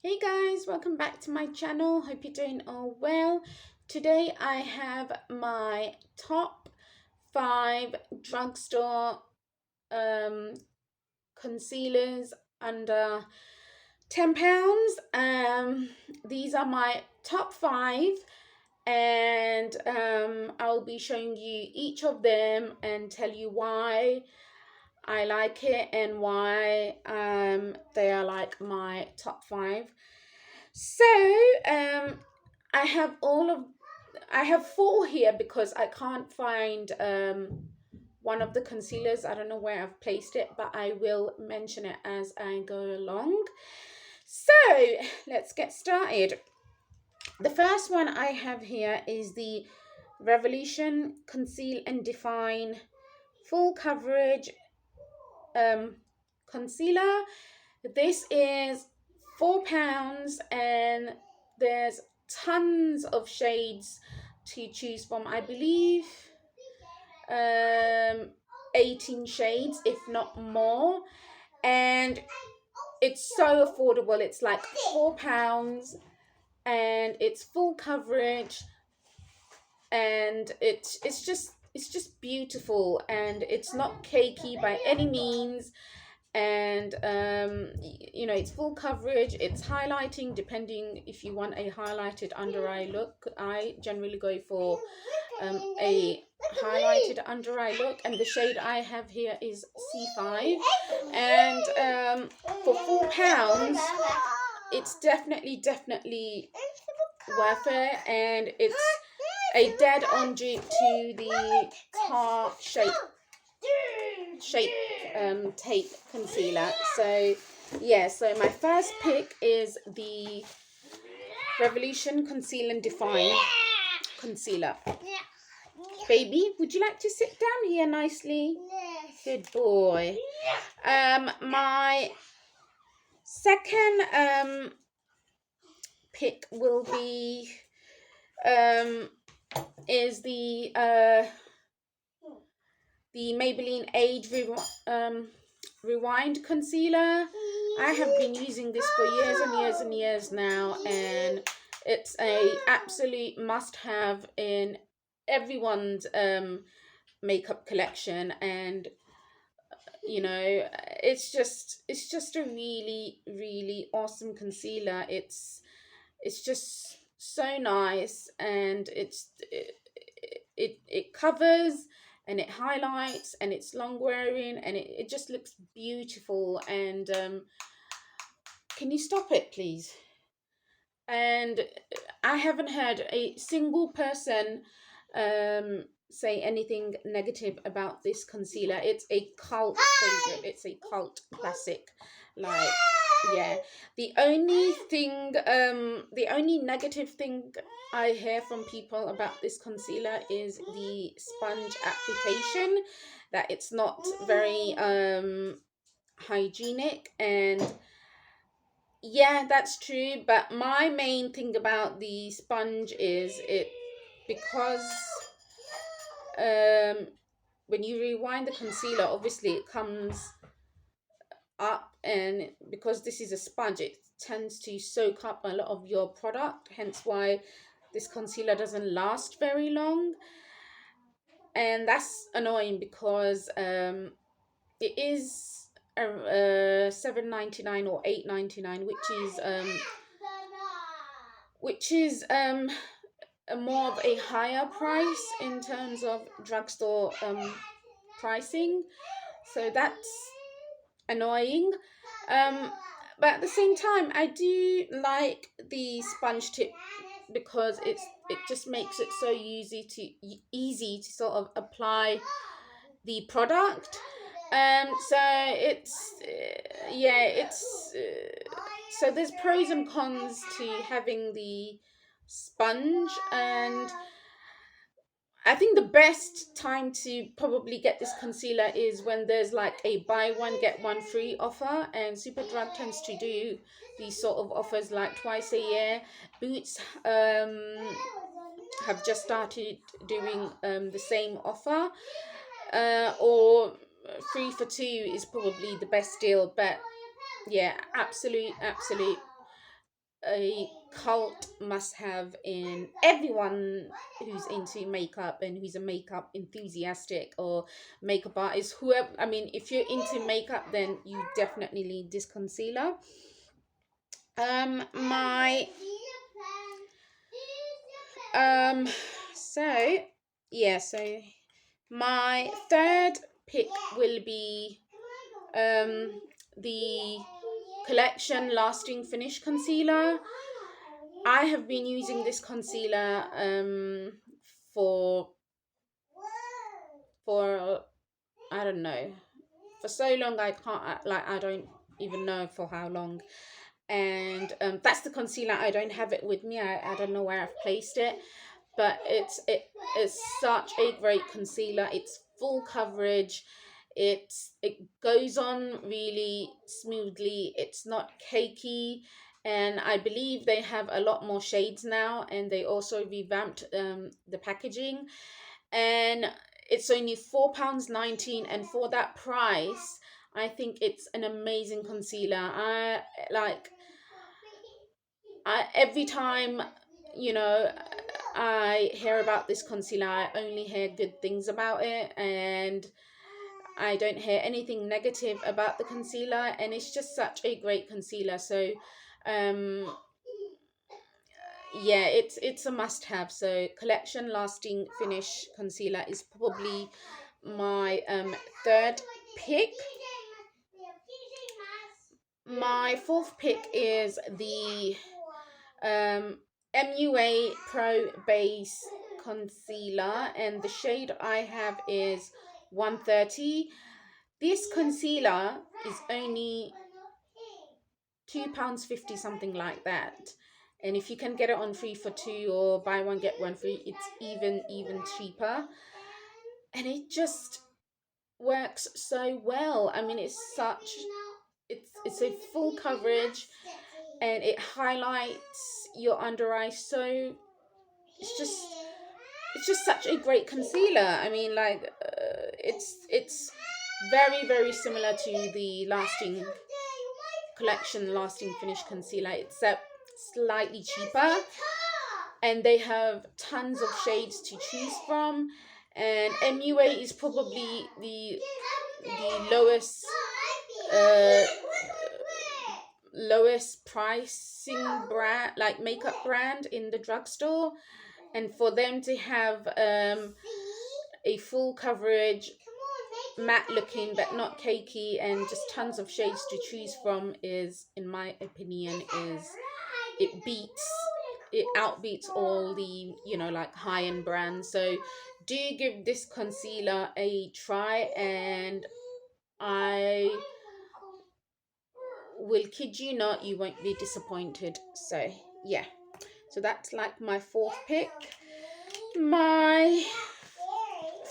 Hey guys, welcome back to my channel. Hope you're doing all well. Today I have my top 5 drugstore um, concealers under £10. These are my top 5 and I'll be showing you each of them and tell you why I like it and why they are like my top 5. So, I have all of I have 4 here because I can't find one of the concealers. I don't know where I've placed it, but I will mention it as I go along. So, let's get started. The first one I have here is the Revolution Conceal and Define Full Coverage Concealer. This is £4 and there's tons of shades to choose from. I believe 18 shades, if not more, and it's so affordable. It's like £4 and it's full coverage, and it's just beautiful, and it's not cakey by any means. And it's full coverage, it's highlighting depending if you want a highlighted under eye look. I generally go for a highlighted under eye look, and the shade I have here is C5. And for £4 it's definitely worth it, and it's a dead on dupe to the Tarte shape tape concealer. So yeah, so my first pick is the Revolution Conceal and Define concealer. Baby, would you like to sit down here nicely? Good boy. My second pick will be is the Maybelline Age Rewind concealer. I have been using this for years and years and years now, and it's a absolute must-have in everyone's makeup collection. And it's just a really awesome concealer. It's just so nice, and it covers and it highlights, and it's long wearing, and it just looks beautiful. And can you stop it, please? And I haven't heard a single person say anything negative about this concealer. It's a cult favorite, it's a cult classic. Like, yeah, the only negative thing I hear from people about this concealer is the sponge application, that it's not very hygienic. And yeah, that's true, but my main thing about the sponge is it, because when you rewind the concealer, obviously it comes up, and because this is a sponge, it tends to soak up a lot of your product, hence why this concealer doesn't last very long. And that's annoying because it is $7.99 or $8.99, which is a more of a higher price in terms of drugstore pricing. So that's annoying. But at the same time, I do like the sponge tip because it just makes it so easy to sort of apply the product. So it's yeah, it's so there's pros and cons to having the sponge. And I think the best time to probably get this concealer is when there's like a buy one get one free offer, and Superdrug tends to do these sort of offers like twice a year. Boots have just started doing the same offer, or 3 for 2 is probably the best deal. But yeah, absolute a cult must have in everyone who's into makeup and who's a makeup enthusiastic or makeup artist, whoever. I mean, if you're into makeup, then you definitely need this concealer. My um so yeah, so my third pick will be the Collection Lasting Finish Concealer. I have been using this concealer for for I don't know, for so long. I don't even know for how long. And that's the concealer. I don't have it with me. I don't know where I've placed it, but it's such a great concealer. It's full coverage. It goes on really smoothly. It's not cakey, and I believe they have a lot more shades now, and they also revamped the packaging. And it's only £4.19, and for that price, I think it's an amazing concealer. I every time, you know, I hear about this concealer, I only hear good things about it, and I don't hear anything negative about the concealer, and it's just such a great concealer. So um yeah, it's a must have. So Collection Lasting Finish Concealer is probably my third pick. My fourth pick is the MUA Pro Base Concealer, and the shade I have is 130. This concealer is only £2.50, something like that. And if you can get it on 3 for 2 or buy one get one free, it's even cheaper. And it just works so well. I mean, it's a full coverage, and it highlights your under eye. So it's just such a great concealer. I mean, like it's very similar to the Collection Lasting Finish Concealer, except slightly cheaper, and they have tons of shades to choose from. And MUA is probably the lowest uh lowest pricing brand, like makeup brand, in the drugstore. And for them to have a full coverage, matte looking but not cakey, and just tons of shades to choose from, is, in my opinion, is it outbeats all the, like, high-end brands. So do give this concealer a try, and I will kid you not, you won't be disappointed. So yeah, so that's like my fourth pick. My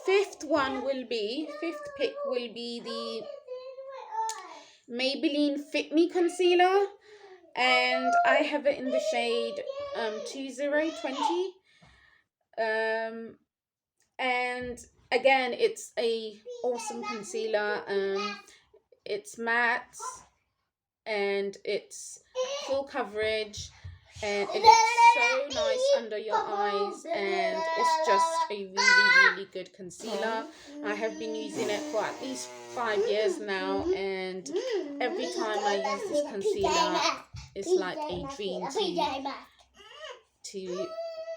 fifth pick will be the Maybelline Fit Me concealer, and I have it in the shade 2020. And again, it's a awesome concealer. It's matte, and it's full coverage, and it is so nice under your eyes, and it's just a really good concealer. I have been using it for at least 5 years now, and every time I use this concealer, it's like a dream to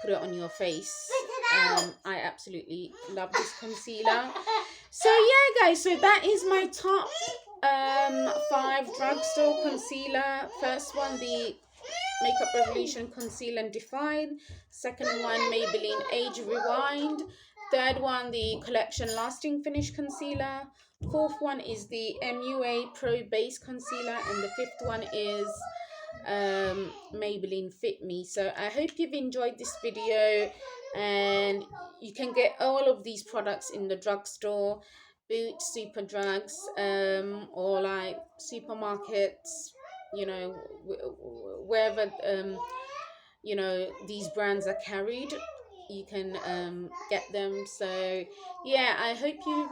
put it on your face. I absolutely love this concealer. So yeah, guys, so that is my top 5 drugstore concealer. First one, the Makeup Revolution Conceal and Define. Second one, Maybelline Age Rewind. Third one, the Collection Lasting Finish Concealer. Fourth one is the MUA Pro Base Concealer, and the fifth one is Maybelline Fit Me. So I hope you've enjoyed this video, and you can get all of these products in the drugstore, Boots, Superdrugs, or like supermarkets, wherever these brands are carried, you can get them. So yeah, I hope you've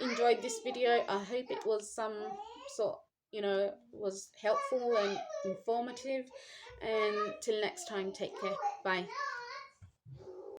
enjoyed this video. I hope it was some sort was helpful and informative, And till next time, take care. Bye.